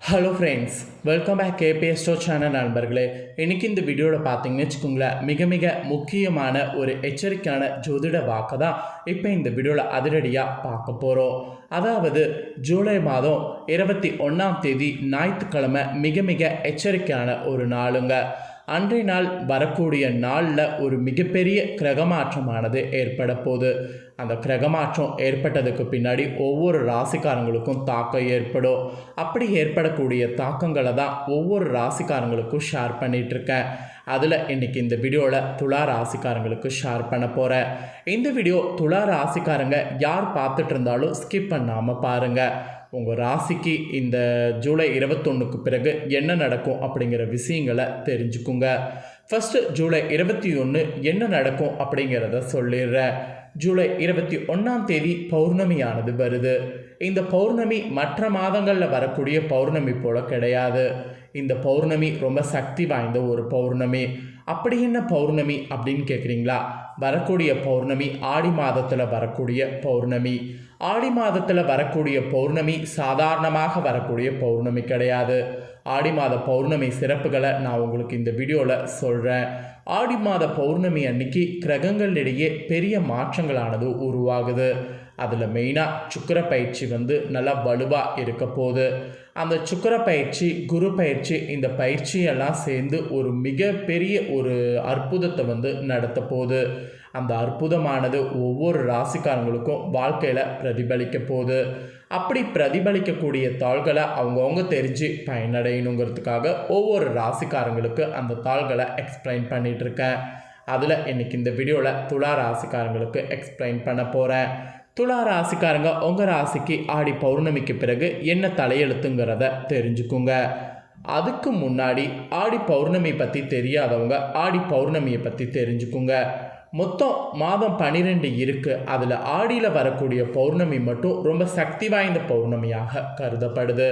Hello friends, welcome back KPS store channel நண்பர்களே. இன்றைக்கி இந்த வீடியோவில் பார்த்தீங்கன்னு வச்சுக்கோங்களேன், மிக மிக முக்கியமான ஒரு எச்சரிக்கையான ஜோதிட வாக்கு தான் இப்போ இந்த வீடியோவில் அதிரடியாக பார்க்க போகிறோம். அதாவது ஜூலை மாதம் 21 ஞாயிற்றுக்கிழமை மிக மிக எச்சரிக்கையான ஒரு நாளுங்க. அன்றைய நாள் வரக்கூடிய நாளில் ஒரு மிகப்பெரிய கிரகமாற்றமானது ஏற்பட போகுது. அந்த கிரகமாற்றம் ஏற்பட்டதுக்கு பின்னாடி ஒவ்வொரு ராசிக்காரங்களுக்கும் தாக்கம் ஏற்படும். அப்படி ஏற்படக்கூடிய தாக்கங்களை தான் ஒவ்வொரு ராசிக்காரங்களுக்கும் ஷேர் பண்ணிகிட்ருக்கேன். அதில் இன்றைக்கி இந்த வீடியோவில் துலா ராசிக்காரங்களுக்கு ஷேர் பண்ண போகிறேன். இந்த வீடியோ துலா ராசிக்காரங்க யார் பார்த்துட்டு இருந்தாலும் ஸ்கிப் பண்ணாமல் பாருங்கள். உங்கள் ராசிக்கு இந்த ஜூலை 21க்கு பிறகு என்ன நடக்கும் அப்படிங்கிற விஷயங்களை தெரிஞ்சுக்குங்க. ஃபஸ்ட்டு ஜூலை 21 என்ன நடக்கும் அப்படிங்கிறத சொல்லிடுறேன். ஜூலை 21 பௌர்ணமியானது வருது. இந்த பௌர்ணமி மற்ற மாதங்களில் வரக்கூடிய பௌர்ணமி போல கிடையாது. இந்த பௌர்ணமி ரொம்ப சக்தி வாய்ந்த ஒரு பௌர்ணமி. அப்படி என்ன பௌர்ணமி அப்படின்னு கேட்குறீங்களா? வரக்கூடிய பௌர்ணமி ஆடி மாதத்தில் வரக்கூடிய பௌர்ணமி. ஆடி மாதத்தில் வரக்கூடிய பௌர்ணமி சாதாரணமாக வரக்கூடிய பௌர்ணமி கிடையாது. ஆடி மாத பௌர்ணமி சிறப்புகளை நான் உங்களுக்கு இந்த வீடியோவில் சொல்கிறேன். ஆடி மாத பௌர்ணமி அன்னைக்கு கிரகங்களிடையே பெரிய மாற்றங்களானது உருவாகுது. அதில் மெயினாக சுக்கிர பயிற்சி நல்லா வலுவாக இருக்க போகுது. அந்த சுக்கிர பயிற்சி, குரு பயிற்சி, இந்த பயிற்சியெல்லாம் சேர்ந்து ஒரு மிகப்பெரிய ஒரு அற்புதத்தை நடத்த போகுது. அந்த அற்புதமானது ஒவ்வொரு ராசிக்காரங்களுக்கும் வாழ்க்கையில் பிரதிபலிக்க போகுது. அப்படி பிரதிபலிக்கக்கூடிய தாள்களை அவங்கவுங்க தெரிஞ்சு பயனடையணுங்கிறதுக்காக ஒவ்வொரு ராசிக்காரங்களுக்கு அந்த தாள்களை எக்ஸ்பிளைன் பண்ணிகிட்ருக்கேன். அதில் இன்றைக்கி இந்த வீடியோவில் துலா ராசிக்காரங்களுக்கு எக்ஸ்பிளைன் பண்ண போகிறேன். துலா ராசிக்காரங்க உங்கள் ராசிக்கு ஆடி பௌர்ணமிக்கு பிறகு என்ன தலையெழுத்துங்கிறத தெரிஞ்சுக்குங்க. அதுக்கு முன்னாடி ஆடி பௌர்ணமி பற்றி தெரியாதவங்க ஆடி பௌர்ணமியை பற்றி தெரிஞ்சுக்குங்க. மொத்தம் மாதம் 12 இருக்குது. அதில் ஆடியில் வரக்கூடிய பௌர்ணமி மட்டும் ரொம்ப சக்தி வாய்ந்த பௌர்ணமியாக கருதப்படுது.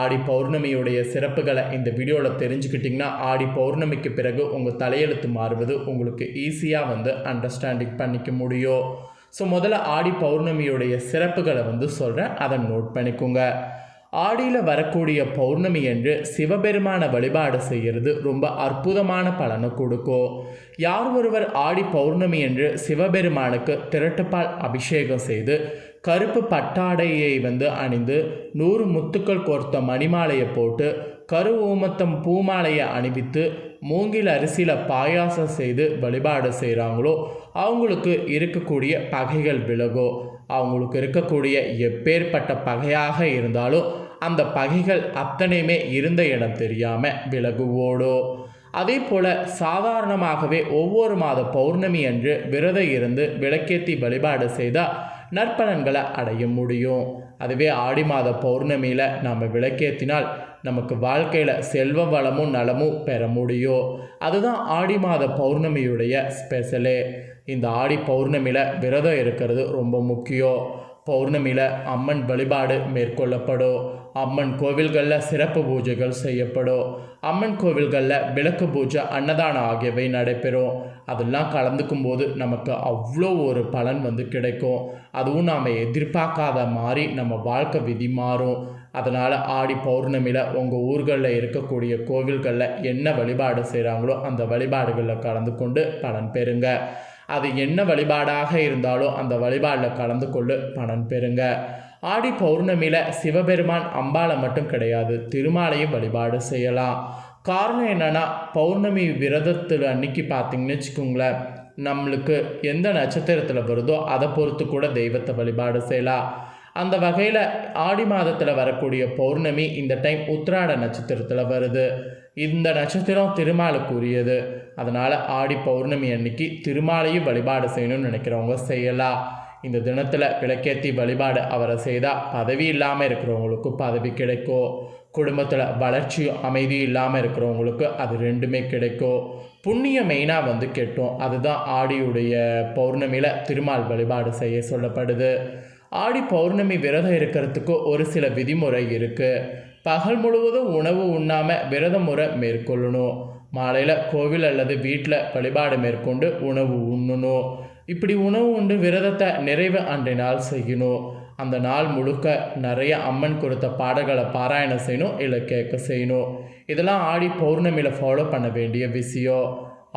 ஆடி பௌர்ணமியுடைய சிறப்புகளை இந்த வீடியோவில் தெரிஞ்சுக்கிட்டிங்கன்னா ஆடி பௌர்ணமிக்கு பிறகு உங்கள் தலையெழுத்து மாறுவது உங்களுக்கு ஈஸியாக அண்டர்ஸ்டாண்டிங் பண்ணிக்க முடியும். ஸோ முதல்ல ஆடி பௌர்ணமியுடைய சிறப்புகளை சொல்கிறேன், அதை நோட் பண்ணிக்கோங்க. ஆடியில் வரக்கூடிய பௌர்ணமி என்று சிவபெருமான வழிபாடு செய்கிறது ரொம்ப அற்புதமான பலனை கொடுக்கும். யார் ஒருவர் ஆடி பௌர்ணமி என்று சிவபெருமானுக்கு திரட்டுப்பால் அபிஷேகம் செய்து கருப்பு பட்டாடையை அணிந்து 100 முத்துக்கள் கோர்த்த மணிமாலையை போட்டு கரு ஊமத்தம் பூமாலையை அணிவித்து மூங்கில் அரிசியில் பாயாசம் செய்து வழிபாடு செய்கிறாங்களோ அவங்களுக்கு இருக்கக்கூடிய பகைகள் விலகும். அவங்களுக்கு இருக்கக்கூடிய எப்பேற்பட்ட பகையாக இருந்தாலும் அந்த பகைகள் அத்தனையுமே இருந்த இடம் தெரியாமல் விலகுவோடோ. அதே போல் சாதாரணமாகவே ஒவ்வொரு மாத பௌர்ணமி அன்று விரதம் இருந்து விளக்கேற்றி வழிபாடு செய்தால் நற்பலன்களை அடைய முடியும். அதுவே ஆடி மாத பௌர்ணமியில் நாம் விளக்கேற்றினால் நமக்கு வாழ்க்கையில் செல்வ வளமும் நலமும் பெற முடியும். அதுதான் ஆடி மாத பௌர்ணமியுடைய ஸ்பெஷலே. இந்த ஆடி பௌர்ணமியில் விரதம் இருக்கிறது ரொம்ப முக்கியம். பௌர்ணமியில் அம்மன் வழிபாடு மேற்கொள்ளப்படும். அம்மன் கோவில்களில் சிறப்பு பூஜைகள் செய்யப்படும். அம்மன் கோவில்களில் விளக்கு பூஜை, அன்னதானம் ஆகியவை நடைபெறும். அதெல்லாம் கலந்துக்கும் போது நமக்கு அவ்வளோ ஒரு பலன் கிடைக்கும். அதுவும் நாம் எதிர்பார்க்காத மாதிரி நம்ம வாழ்க்கை விதி மாறும். அதனால் ஆடி பௌர்ணமியில் உங்கள் ஊர்களில் இருக்கக்கூடிய கோவில்களில் என்ன வழிபாடு செய்கிறாங்களோ அந்த வழிபாடுகளில் கலந்து கொண்டு பலன் பெறுங்க. அது என்ன வழிபாடாக இருந்தாலும் அந்த வழிபாடில் கலந்து கொண்டு பலன் பெறுங்க. ஆடி பௌர்ணமியில் சிவபெருமான் அம்பாளை மட்டும் கிடையாது, திருமாலையும் வழிபாடு செய்யலாம். காரணம் என்னென்னா, பௌர்ணமி விரதத்தில் அன்னைக்கு பார்த்திங்கன்னு வச்சுக்கோங்களேன், நம்மளுக்கு எந்த நட்சத்திரத்தில் வருதோ அதை பொறுத்து கூட தெய்வத்தை வழிபாடு செய்யலாம். அந்த வகையில் ஆடி மாதத்தில் வரக்கூடிய பௌர்ணமி இந்த டைம் உத்திராட நட்சத்திரத்தில் வருது. இந்த நட்சத்திரம் திருமாலுக்குரியது. அதனால் ஆடி பௌர்ணமி அன்னைக்கு திருமாலையும் வழிபாடு செய்யணும்னு நினைக்கிறவங்க செய்யலாம். இந்த தினத்தில் விளக்கேற்றி வழிபாடு அவரை செய்தால் பதவி இல்லாமல் இருக்கிறவங்களுக்கு பதவி கிடைக்கும். குடும்பத்தில் வளர்ச்சியும் அமைதியும் இல்லாமல் இருக்கிறவங்களுக்கு அது ரெண்டுமே கிடைக்கும். புண்ணியம் மெயினாக கெட்டும். அதுதான் ஆடியுடைய பௌர்ணமியில் திருமால் வழிபாடு செய்ய சொல்லப்படுது. ஆடி பௌர்ணமி விரதம் இருக்கிறதுக்கு ஒரு சில விதிமுறை இருக்குது. பகல் முழுவதும் உணவு உண்ணாமல் விரத முறை மேற்கொள்ளணும். மாலையில் கோவில் அல்லது வீட்டில் வழிபாடு மேற்கொண்டு உணவு உண்ணணும். இப்படி உணவு உண்டு விரதத்தை நிறைவு அன்றைய நாள் செய்யணும். அந்த நாள் முழுக்க நிறைய அம்மன் கொடுத்த பாடல்களை பாராயணம் செய்யணும், இல்லை கேட்க செய்யணும். இதெல்லாம் ஆடி பௌர்ணமியில் ஃபாலோ பண்ண வேண்டிய விஷயம்.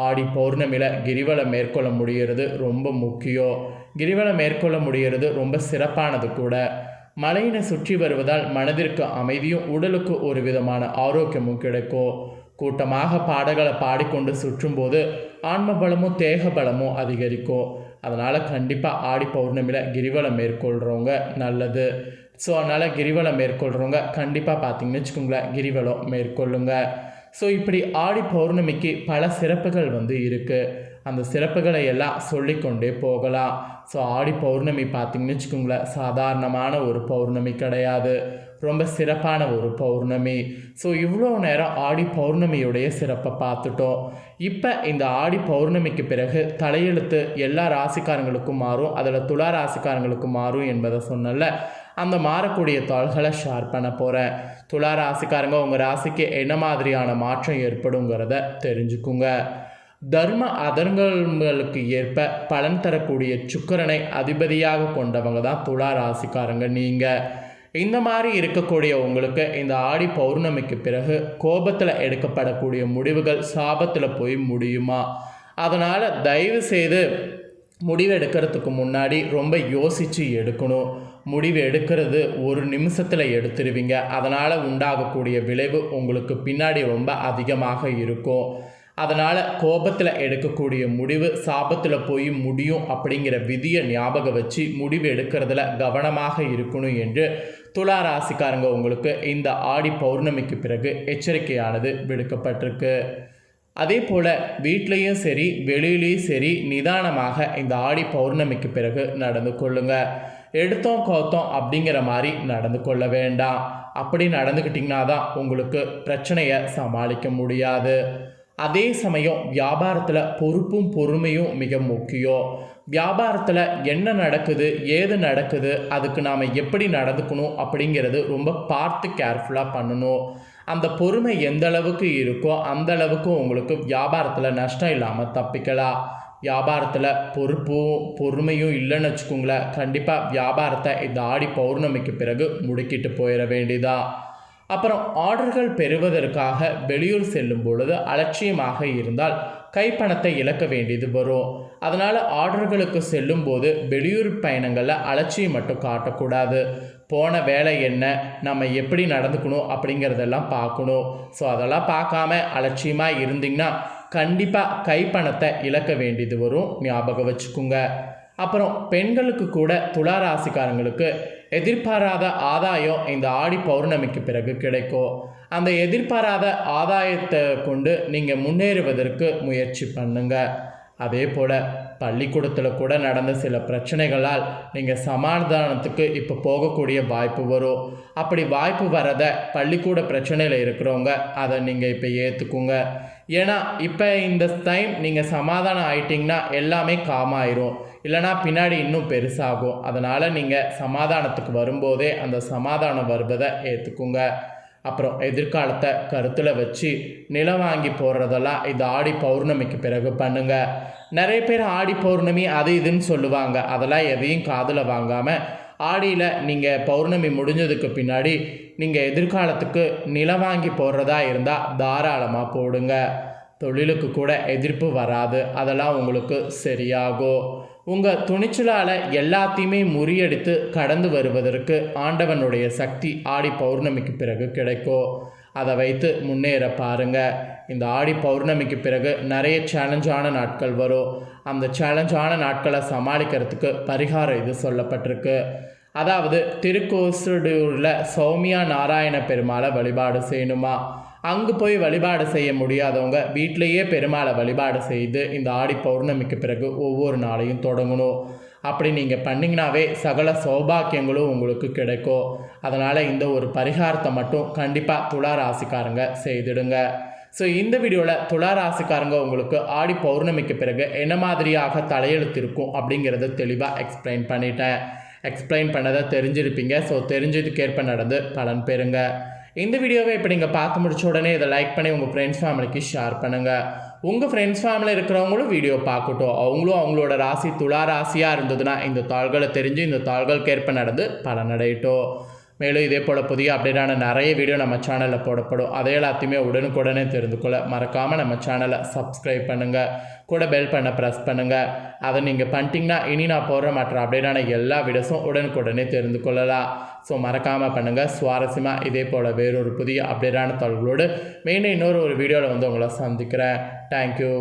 ஆடி பௌர்ணமியில் கிரிவலம் மேற்கொள்ள முடிகிறது ரொம்ப முக்கியம். கிரிவலம் மேற்கொள்ள முடிகிறது ரொம்ப சிறப்பானது கூட. மலையினை சுற்றி வருவதால் மனதிற்கு அமைதியும் உடலுக்கு ஒரு விதமான ஆரோக்கியமும் கிடைக்கும். கூட்டமாக பாடல்களை பாடிக்கொண்டு சுற்றும்போது ஆன்ம பலமும் தேக பலமும் அதிகரிக்கும். அதனால் கண்டிப்பாக ஆடி பௌர்ணமியில் கிரிவலம் மேற்கொள்கிறவங்க நல்லது. ஸோ அதனால் கிரிவலம் மேற்கொள்கிறவங்க கண்டிப்பாக பார்த்தீங்கன்னு வச்சுக்கோங்களேன், கிரிவலம் மேற்கொள்ளுங்க. ஸோ இப்படி ஆடி பௌர்ணமிக்கு பல சிறப்புகள் இருக்குது. அந்த சிறப்புகளை எல்லாம் சொல்லிக்கொண்டே போகலாம். ஸோ ஆடி பௌர்ணமி பார்த்திங்கன்னு வச்சுக்கோங்களேன், சாதாரணமான ஒரு பௌர்ணமி கிடையாது, ரொம்ப சிறப்பான ஒரு பௌர்ணமி. ஸோ இவ்வளோ நேரம் ஆடி பௌர்ணமியுடைய சிறப்பை பார்த்துட்டோம். இப்போ இந்த ஆடி பௌர்ணமிக்கு பிறகு தலையெழுத்து எல்லா ராசிக்காரங்களுக்கும் மாறும், அதில் துலா ராசிக்காரங்களுக்கும் மாறும் என்பதை சொன்னல, அந்த மாறக்கூடிய தாள்களை ஷேர் பண்ண போகிறேன். துலா ராசிக்காரங்க உங்கள் ராசிக்கு என்ன மாதிரியான மாற்றம் ஏற்படுங்கிறத தெரிஞ்சுக்குங்க. தர்ம அதர்மங்களுக்கு ஏற்ப பலன் தரக்கூடிய சுக்கிரனை அதிபதியாக கொண்டவங்க தான் துலா ராசிக்காரங்க. நீங்கள் இந்த மாதிரி இருக்கக்கூடிய உங்களுக்கு இந்த ஆடி பௌர்ணமிக்கு பிறகு கோபத்தில் எடுக்கப்படக்கூடிய முடிவுகள் சாபத்தில் போய் முடியுமா? அதனால் தயவு செய்து முடிவு எடுக்கிறதுக்கு முன்னாடி ரொம்ப யோசித்து எடுக்கணும். முடிவு எடுக்கிறது ஒரு நிமிஷத்தில் எடுத்துருவீங்க. அதனால் உண்டாகக்கூடிய விளைவு உங்களுக்கு பின்னாடி ரொம்ப அதிகமாக இருக்கும். அதனால் கோபத்தில் எடுக்கக்கூடிய முடிவு சாபத்தில் போய் முடியும் அப்படிங்கிற விதியை ஞாபகம் வச்சு முடிவு எடுக்கிறதுல கவனமாக இருக்கணும் என்று துலா ராசிக்காரங்க உங்களுக்கு இந்த ஆடி பௌர்ணமிக்கு பிறகு எச்சரிக்கையானது விடுக்கப்பட்டிருக்கு. அதே போல் வீட்லேயும் சரி வெளியிலையும் சரி நிதானமாக இந்த ஆடி பௌர்ணமிக்கு பிறகு நடந்து கொள்ளுங்க. எடுத்தோம் கவுத்தோம் அப்படிங்கிற மாதிரி நடந்து கொள்ள வேண்டாம். அப்படி நடந்துக்கிட்டிங்கன்னா தான் உங்களுக்கு பிரச்சனையை சமாளிக்க முடியாது. அதே சமயம் வியாபாரத்தில் பொறுப்பும் பொறுமையும் மிக முக்கியம். வியாபாரத்தில் என்ன நடக்குது ஏது நடக்குது அதுக்கு நாம் எப்படி நடந்துக்கணும் அப்படிங்கிறது ரொம்ப பார்த்து கேர்ஃபுல்லாக பண்ணணும். அந்த பொறுமை எந்த அளவுக்கு இருக்கோ அந்த அளவுக்கு உங்களுக்கு வியாபாரத்தில் நஷ்டம் இல்லாமல் தப்பிக்கலாம். வியாபாரத்தில் பொறுப்பும் பொறுமையும் இல்லைன்னு வச்சுக்கோங்களேன், கண்டிப்பாக வியாபாரத்தை இந்த ஆடி பௌர்ணமிக்கு பிறகு முடுக்கிட்டு போயிட வேண்டியதா. அப்புறம் ஆர்டர்கள் பெறுவதற்காக வெளியூர் செல்லும் பொழுது அலட்சியமாக இருந்தால் கைப்பணத்தை இழக்க வேண்டியது வரும். அதனால் ஆர்டர்களுக்கு செல்லும்போது வெளியூர் பயணங்களில் அலட்சியம் மட்டும் காட்டக்கூடாது. போன வேலை என்ன, நம்ம எப்படி நடந்துக்கணும் அப்படிங்கிறதெல்லாம் பார்க்கணும். ஸோ அதெல்லாம் பார்க்காம அலட்சியமாக இருந்தீங்கன்னா கண்டிப்பாக கைப்பணத்தை இழக்க வேண்டியது வரும், ஞாபகம் வச்சுக்கோங்க. அப்புறம் பெண்களுக்கு கூட துலா ராசிக்காரங்களுக்கு எதிர்பாராத ஆதாயம் இந்த ஆடி பௌர்ணமிக்கு பிறகு கிடைக்கும். அந்த எதிர்பாராத ஆதாயத்தை கொண்டு நீங்கள் முன்னேறுவதற்கு முயற்சி பண்ணுங்க. அதே போல் பள்ளிக்கூடத்தில் கூட நடந்த சில பிரச்சனைகளால் நீங்கள் சமாதானத்துக்கு இப்போ போகக்கூடிய வாய்ப்பு வரும். அப்படி வாய்ப்பு வரதை பள்ளிக்கூட பிரச்சனையில் இருக்கிறவங்க அதை நீங்கள் இப்போ ஏற்றுக்குங்க. ஏன்னா இப்போ இந்த டைம் நீங்கள் சமாதானம் ஆயிட்டிங்கன்னா எல்லாமே காமாயிரும், இல்லைனா பின்னாடி இன்னும் பெருசாகும். அதனால் நீங்கள் சமாதானத்துக்கு வரும்போதே அந்த சமாதானம் வருவதை ஏற்றுக்குங்க. அப்புறம் எதிர்காலத்தை கருத்தில் வச்சு நிலம் வாங்கி போடுறதெல்லாம் இந்த ஆடி பௌர்ணமிக்கு பிறகு பண்ணுங்கள். நிறைய பேர் ஆடி பௌர்ணமி அது இதுன்னு சொல்லுவாங்க, அதெல்லாம் எதையும் காதில் வாங்காமல் ஆடியில் நீங்கள் பௌர்ணமி முடிஞ்சதுக்கு பின்னாடி நீங்கள் எதிர்காலத்துக்கு நிலம் வாங்கி போடுறதா இருந்தால் தாராளமாக போடுங்க. தொழிலுக்கு கூட எதிர்ப்பு வராது, அதெல்லாம் உங்களுக்கு சரியாகும். உங்கள் துணிச்சலால் எல்லாத்தையுமே முறியடித்து கடந்து வருவதற்கு ஆண்டவனுடைய சக்தி ஆடி பௌர்ணமிக்கு பிறகு கிடைக்கும். அதை வைத்து முன்னேற பாருங்கள். இந்த ஆடி பௌர்ணமிக்கு பிறகு நிறைய சேலஞ்சான நாட்கள் வரும். அந்த சேலஞ்சான நாட்களை சமாளிக்கிறதுக்கு பரிகாரம் இது சொல்லப்பட்டிருக்கு. அதாவது திருக்கோசுடூரில் சௌமியா நாராயண பெருமாளை வழிபாடு செய்யணுமா? அங்கே போய் வழிபாடு செய்ய முடியாதவங்க வீட்டிலையே பெருமாளை வழிபாடு செய்து இந்த ஆடி பௌர்ணமிக்கு பிறகு ஒவ்வொரு நாளையும் தொடங்கணும். அப்படி நீங்கள் பண்ணிங்கனாவே சகல சௌபாக்கியங்களும் உங்களுக்கு கிடைக்கும். அதனால் இந்த ஒரு பரிகாரத்தை மட்டும் கண்டிப்பாக துலா ராசிக்காரங்க செய்திடுங்க. ஸோ இந்த வீடியோவில் துலா ராசிக்காரங்க உங்களுக்கு ஆடி பௌர்ணமிக்கு பிறகு என்ன மாதிரியாக தலையெழுத்து இருக்கும் அப்படிங்கிறத தெளிவாக எக்ஸ்பிளைன் பண்ணதை தெரிஞ்சிருப்பீங்க. ஸோ தெரிஞ்சதுக்கேற்ப நடந்து பலன் பெறுங்க. இந்த வீடியோவை இப்போ நீங்கள் பார்த்து முடிச்ச உடனே இதை லைக் பண்ணி உங்கள் ஃப்ரெண்ட்ஸ் ஃபேமிலிக்கு ஷேர் பண்ணுங்கள். உங்கள் ஃப்ரெண்ட்ஸ் ஃபேமிலியில் இருக்கிறவங்களும் வீடியோ பார்க்கட்டும். அவங்களும் அவங்களோட ராசி துலா ராசியாக இருந்ததுன்னா இந்த தாள்களை தெரிஞ்சு இந்த தாள்களுக்கு ஏற்ப நடந்து பலனடையட்டும். மேலும் இதே போல் புதிய அப்டேட்டான நிறைய வீடியோ நம்ம சேனலில் போடப்படும். அதை எல்லாத்தையுமே உடனுக்குடனே தெரிந்து கொள்ள மறக்காமல் நம்ம சேனலை சப்ஸ்கிரைப் பண்ணுங்கள். கூட பெல் பண்ண ப்ரெஸ் பண்ணுங்கள். அதை நீங்கள் பண்ணிட்டீங்கன்னா இனி நான் போடுற மற்ற அப்டேட்டான எல்லா வீடியோஸும் உடனுக்குடனே தெரிந்து கொள்ளலாம். ஸோ மறக்காமல் பண்ணுங்கள். சுவாரஸ்யமாக இதே போல் வேறொரு புதிய அப்டேட்டான தகவலோடு மெயினாக இன்னொரு வீடியோவில் உங்களை சந்திக்கிறேன். தேங்க்யூ.